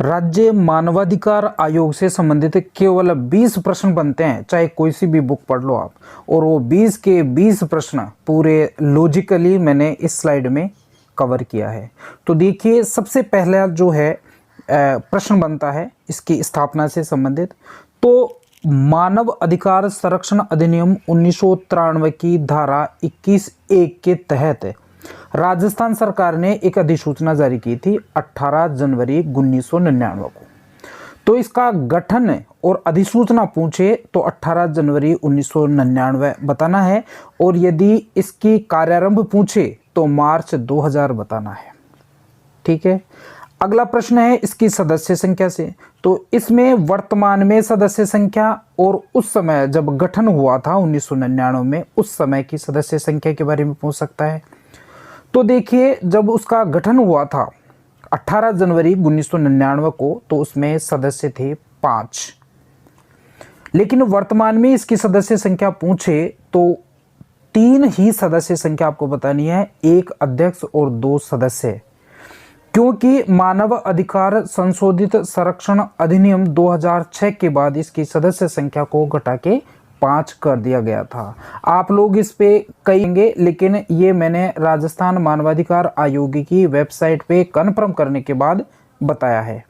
राज्य मानवाधिकार आयोग से संबंधित केवल 20 प्रश्न बनते हैं, चाहे कोई सी भी बुक पढ़ लो आप, और वो 20 के 20 प्रश्न पूरे लॉजिकली मैंने इस स्लाइड में कवर किया है। तो देखिए, सबसे पहला जो है प्रश्न बनता है इसकी स्थापना से संबंधित। तो मानव अधिकार संरक्षण अधिनियम 1993 की धारा 21(1) के तहत राजस्थान सरकार ने एक अधिसूचना जारी की थी 18 जनवरी 1999 को। तो इसका गठन और अधिसूचना पूछे तो 18 जनवरी 1999 बताना है, और यदि इसकी कार्यारंभ पूछे तो मार्च 2000 बताना है। ठीक है। अगला प्रश्न है इसकी सदस्य संख्या से। तो इसमें वर्तमान में सदस्य संख्या और उस समय जब गठन हुआ था 1999 में, उस समय की सदस्य संख्या के बारे में पूछ सकता है। तो देखिए, जब उसका गठन हुआ था 18 जनवरी 1999 को, तो उसमें सदस्य थे 5। लेकिन वर्तमान में इसकी सदस्य संख्या पूछे तो 3 ही सदस्य संख्या आपको बतानी है, 1 अध्यक्ष और 2 सदस्य, क्योंकि मानव अधिकार संशोधित संरक्षण अधिनियम 2006 के बाद इसकी सदस्य संख्या को घटा के 5 कर दिया गया था। आप लोग इस पे कहेंगे, लेकिन ये मैंने राजस्थान मानवाधिकार आयोग की वेबसाइट पे कन्फर्म करने के बाद बताया है।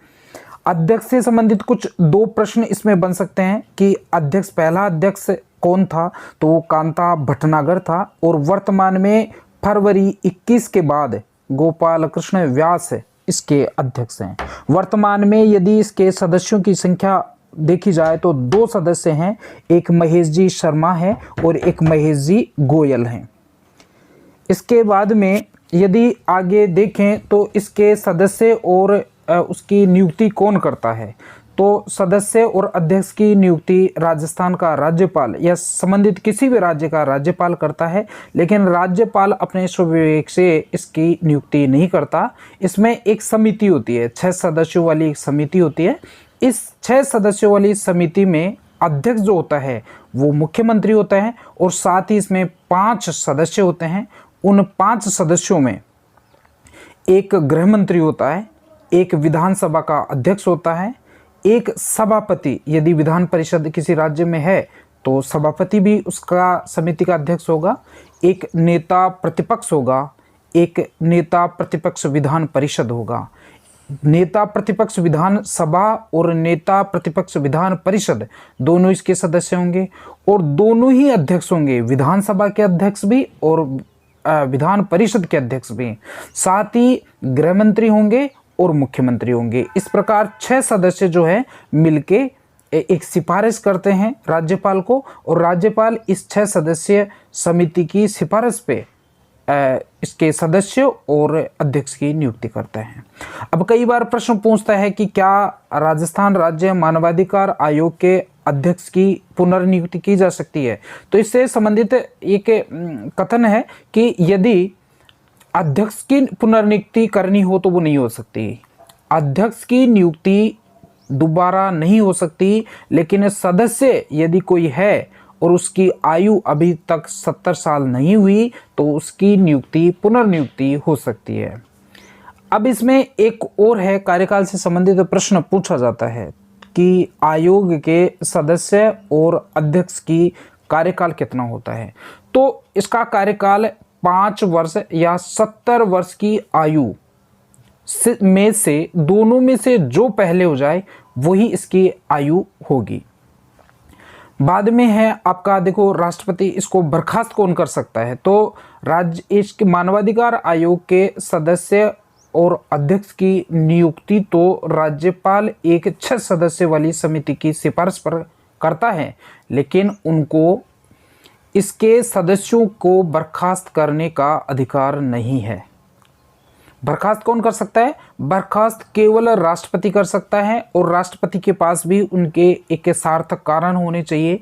अध्यक्ष से संबंधित कुछ 2 प्रश्न इसमें बन सकते हैं कि अध्यक्ष, पहला अध्यक्ष कौन था, तो वो कांता भटनागर था, और वर्तमान में फरवरी 21 के बाद गोपाल कृष्ण व्यास इसके अध्यक्ष हैं। वर्तमान में यदि इसके सदस्यों की संख्या देखी जाए तो 2 सदस्य हैं, एक महेश जी शर्मा है और एक महेश जी गोयल हैं। इसके बाद में यदि आगे देखें तो इसके सदस्य और उसकी नियुक्ति कौन करता है, तो सदस्य और अध्यक्ष की नियुक्ति राजस्थान का राज्यपाल या संबंधित किसी भी राज्य का राज्यपाल करता है, लेकिन राज्यपाल अपने स्वविवेक से इसकी नियुक्ति नहीं करता। इसमें एक समिति होती है, 6 सदस्यों वाली एक समिति होती है। इस 6 सदस्यों वाली समिति में अध्यक्ष जो होता है वो मुख्यमंत्री होता है, और साथ ही इसमें 5 सदस्य होते हैं। उन 5 सदस्यों में एक गृह मंत्री होता है, एक विधानसभा का अध्यक्ष होता है, एक सभापति, यदि विधान परिषद किसी राज्य में है तो सभापति भी उसका समिति का अध्यक्ष होगा, एक नेता प्रतिपक्ष होगा, एक नेता प्रतिपक्ष विधान परिषद होगा। नेता प्रतिपक्ष विधान सभा और नेता प्रतिपक्ष विधान परिषद दोनों इसके सदस्य होंगे, और दोनों ही अध्यक्ष होंगे, विधानसभा के अध्यक्ष भी और विधान परिषद के अध्यक्ष भी। साथ ही गृह मंत्री होंगे और मुख्यमंत्री होंगे। इस प्रकार 6 सदस्य जो है मिलके एक सिफारिश करते हैं राज्यपाल को, और राज्यपाल इस 6 सदस्य समिति की सिफारिश पे इसके सदस्य और अध्यक्ष की नियुक्ति करते हैं। अब कई बार प्रश्न पूछता है कि क्या राजस्थान राज्य मानवाधिकार आयोग के अध्यक्ष की पुनर्नियुक्ति की जा सकती है। तो इससे संबंधित एक कथन है कि यदि अध्यक्ष की पुनर्नियुक्ति करनी हो तो वो नहीं हो सकती। अध्यक्ष की नियुक्ति दोबारा नहीं हो सकती, लेकिन सदस्य यदि कोई है और उसकी आयु अभी तक 70 साल नहीं हुई तो उसकी नियुक्ति पुनर्नियुक्ति हो सकती है। अब इसमें एक और है, कार्यकाल से संबंधित प्रश्न पूछा जाता है कि आयोग के सदस्य और अध्यक्ष की कार्यकाल कितना होता है। तो इसका कार्यकाल 5 वर्ष या 70 वर्ष की आयु में से दोनों में से जो पहले हो जाए वही इसकी आयु होगी। बाद में है आपका, देखो, राष्ट्रपति इसको बर्खास्त कौन कर सकता है। तो राज्य इसके मानवाधिकार आयोग के सदस्य और अध्यक्ष की नियुक्ति तो राज्यपाल एक 6 सदस्य वाली समिति की सिफारिश पर करता है, लेकिन उनको इसके सदस्यों को बर्खास्त करने का अधिकार नहीं है। बर्खास्त कौन कर सकता है? बर्खास्त केवल राष्ट्रपति कर सकता है, और राष्ट्रपति के पास भी उनके एक सार्थक कारण होने चाहिए।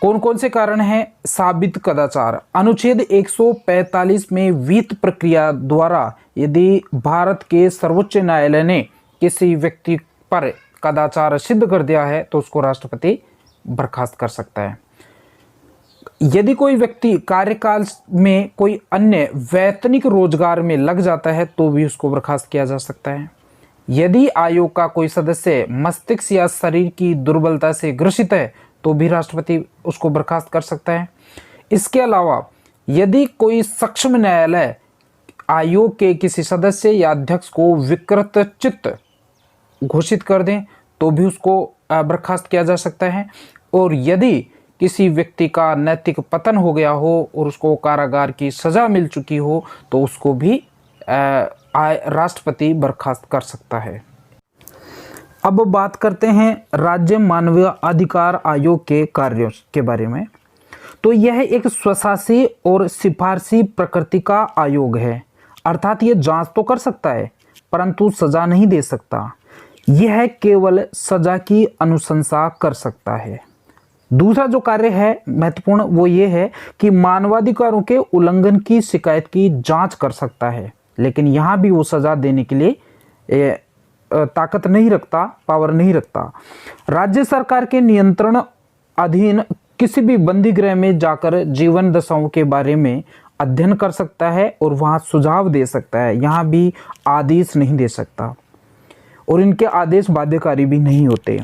कौन कौन से कारण हैं? साबित कदाचार। अनुच्छेद 145 में वित्त प्रक्रिया द्वारा यदि भारत के सर्वोच्च न्यायालय ने किसी व्यक्ति पर कदाचार सिद्ध कर दिया है तो उसको राष्ट्रपति बर्खास्त कर सकता है। यदि कोई व्यक्ति कार्यकाल में कोई अन्य वैतनिक रोजगार में लग जाता है तो भी उसको बर्खास्त किया जा सकता है। यदि आयोग का कोई सदस्य मस्तिष्क या शरीर की दुर्बलता से ग्रसित है तो भी राष्ट्रपति उसको बर्खास्त कर सकता है। इसके अलावा यदि कोई सक्षम न्यायालय आयोग के किसी सदस्य या अध्यक्ष को विकृत चित्त घोषित कर दें तो भी उसको बर्खास्त किया जा सकता है। और यदि किसी व्यक्ति का नैतिक पतन हो गया हो और उसको कारागार की सज़ा मिल चुकी हो तो उसको भी राष्ट्रपति बर्खास्त कर सकता है। अब बात करते हैं राज्य मानवीय अधिकार आयोग के कार्यों के बारे में। तो यह एक स्वशासी और सिफारसी प्रकृति का आयोग है, अर्थात यह जांच तो कर सकता है परंतु सजा नहीं दे सकता। यह केवल सजा की अनुशंसा कर सकता है। दूसरा जो कार्य है महत्वपूर्ण वो ये है कि मानवाधिकारों के उल्लंघन की शिकायत की जांच कर सकता है, लेकिन यहाँ भी वो सजा देने के लिए ताकत नहीं रखता, पावर नहीं रखता। राज्य सरकार के नियंत्रण अधीन किसी भी बंदी गृह में जाकर जीवन दशाओं के बारे में अध्ययन कर सकता है और वहाँ सुझाव दे सकता है, यहाँ भी आदेश नहीं दे सकता और इनके आदेश बाध्यकारी भी नहीं होते।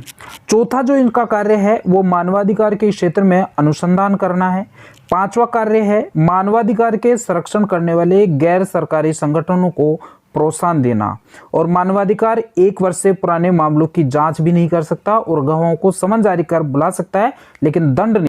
चौथा जो इनका कार्य है वो मानवाधिकार के क्षेत्र में अनुसंधान करना है। पांचवा कार्य है मानवाधिकार के संरक्षण करने वाले गैर सरकारी संगठनों को प्रोत्साहन देना। और मानवाधिकार 1 वर्ष से पुराने मामलों की जांच भी नहीं कर सकता और गवाहों को समन जारी कर बुला सकता है लेकिन दंड नहीं।